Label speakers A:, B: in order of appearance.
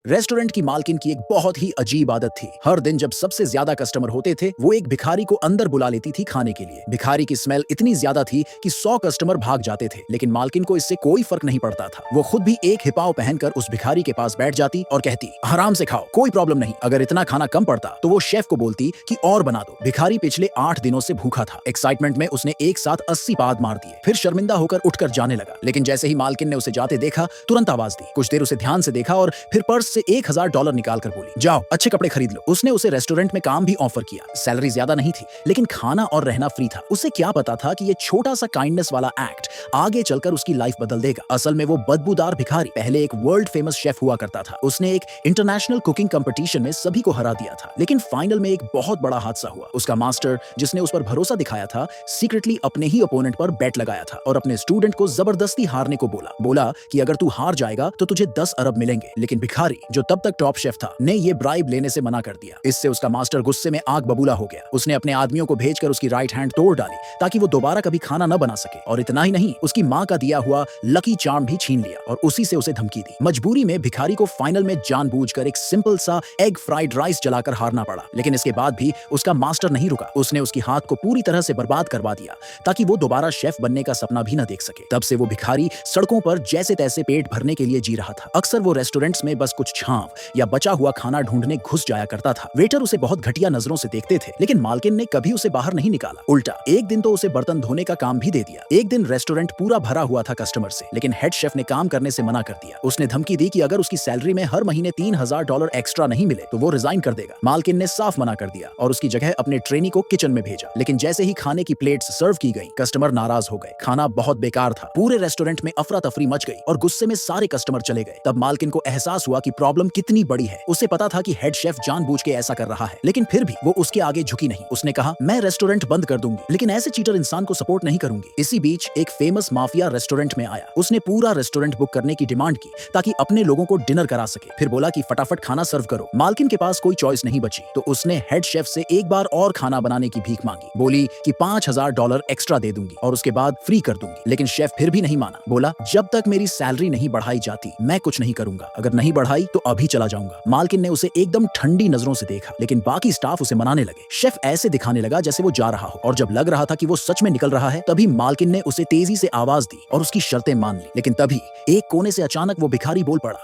A: Restaurant की मालकिन की एक बहुत ही अजीब आदत थी। हर दिन जब सबसे ज्यादा कस्टमर होते थे, वो एक भिखारी को अंदर बुला लेती थी खाने के लिए। भिखारी की स्मेल इतनी ज्यादा थी कि 100 कस्टमर भाग जाते थे, लेकिन मालकिन को इससे कोई फर्क नहीं पड़ता था। वो खुद भी एक हिपाव पहनकर उस भिखारी के पास बैठ जाती और कहती, आराम से खाओ, कोई प्रॉब्लम नहीं। अगर इतना खाना कम पड़ता तो वो शेफ को बोलती कि और बना दो। भिखारी पिछले 8 दिनों से भूखा था। एक्साइटमेंट में उसने एक साथ 80 पाद मार दिए, फिर शर्मिंदा होकर उठकर जाने लगा। लेकिन जैसे ही मालकिन ने उसे जाते देखा, तुरंत आवाज दी। कुछ देर उसे ध्यान से देखा और फिर पर्स से $1000 निकालकर बोली, जाओ अच्छे कपड़े खरीद लो। उसने उसे रेस्टोरेंट में काम भी ऑफर किया। सैलरी ज्यादा नहीं थी, लेकिन खाना और रहना फ्री था। उसे क्या पता था कि ये छोटा सा काइंडनेस वाला एक्ट आगे चलकर उसकी लाइफ बदल देगा। असल में वो बदबूदार भिखारी पहले एक वर्ल्ड फेमस शेफ हुआ करता था। उसने एक इंटरनेशनल कुकिंग कंपटीशन में सभी को हरा दिया था, लेकिन फाइनल में एक बहुत बड़ा हादसा हुआ। उसका मास्टर, जिसने उस पर भरोसा दिखाया था, सीक्रेटली अपने ही ओपोनेंट पर बेट लगाया था और अपने स्टूडेंट को जबरदस्ती हारने को बोला कि अगर तू हार जाएगा तो तुझे 10 अरब मिलेंगे। लेकिन भिखारी, जो तब तक टॉप शेफ था, ने ये ब्राइब लेने से मना कर दिया। इससे उसका मास्टर गुस्से में आग बबूला हो गया। उसने अपने आदमियों को भेजकर उसकी राइट हैंड तोड़ डाली ताकि वो दोबारा कभी खाना न बना सके। और इतना ही नहीं, उसकी माँ का दिया हुआ लकी चार्म भी छीन लिया और उसी से उसे धमकी दी। मजबूरी में भिखारी को फाइनल में जानबूझकर एक सिंपल सा एग फ्राइड राइस जलाकर हारना पड़ा। लेकिन इसके बाद भी उसका मास्टर नहीं रुका। उसने उसकी हाथ को पूरी तरह से बर्बाद करवा दिया ताकि वो दोबारा शेफ बनने का सपना भी न देख सके। तब से वो भिखारी सड़कों पर जैसे तैसे पेट भरने के लिए जी रहा था। अक्सर वो रेस्टोरेंट्स में बस कुछ छांव या बचा हुआ खाना ढूंढने घुस जाया करता था। वेटर उसे बहुत घटिया नजरों से देखते थे, लेकिन मालकिन ने कभी उसे बाहर नहीं निकाला। उल्टा एक दिन तो उसे बर्तन धोने का काम भी दे दिया। एक दिन रेस्टोरेंट पूरा भरा हुआ था कस्टमर से, लेकिन हेड शेफ ने काम करने से मना कर दिया। उसने धमकी दी कि अगर उसकी सैलरी में हर महीने $3000 एक्स्ट्रा नहीं मिले तो वो रिजाइन कर देगा। मालकिन ने साफ मना कर दिया और उसकी जगह अपने ट्रेनी को किचन में भेजा। लेकिन जैसे ही खाने की प्लेट्स सर्व की गई, कस्टमर नाराज हो गए। खाना बहुत बेकार था। पूरे रेस्टोरेंट में अफरा तफरी मच गई और गुस्से में सारे कस्टमर चले गए। तब मालकिन को एहसास हुआ कि प्रॉब्लम कितनी बड़ी है। उसे पता था कि हेड शेफ जानबूझ के ऐसा कर रहा है, लेकिन फिर भी वो उसके आगे झुकी नहीं। उसने कहा, मैं रेस्टोरेंट बंद कर दूंगी, लेकिन ऐसे चीटर इंसान को सपोर्ट नहीं करूंगी। इसी बीच एक फेमस माफिया रेस्टोरेंट में आया। उसने पूरा रेस्टोरेंट बुक करने की डिमांड की ताकि अपने लोगों को डिनर करा सके। फिर बोला कि फटाफट खाना सर्व करो। मालकिन के पास कोई चॉइस नहीं बची, तो उसने हेड शेफ से एक बार और खाना बनाने की भीख मांगी। बोली कि $5000 एक्स्ट्रा दे दूंगी और उसके बाद फ्री कर दूंगी। लेकिन शेफ फिर भी नहीं माना। बोला, जब तक मेरी सैलरी नहीं बढ़ाई जाती मैं कुछ नहीं करूंगा। अगर नहीं बढ़ाई तो अभी चला जाऊंगा। मालकिन ने उसे एकदम ठंडी नजरों से देखा, लेकिन बाकी स्टाफ उसे मनाने लगे। शेफ ऐसे दिखाने लगा जैसे वो जा रहा हो, और जब लग रहा था कि वो सच में निकल रहा है, तभी मालकिन ने उसे तेजी से आवाज दी और उसकी शर्तें मान ली। लेकिन तभी एक कोने से अचानक वो भिखारी बोल पड़ा,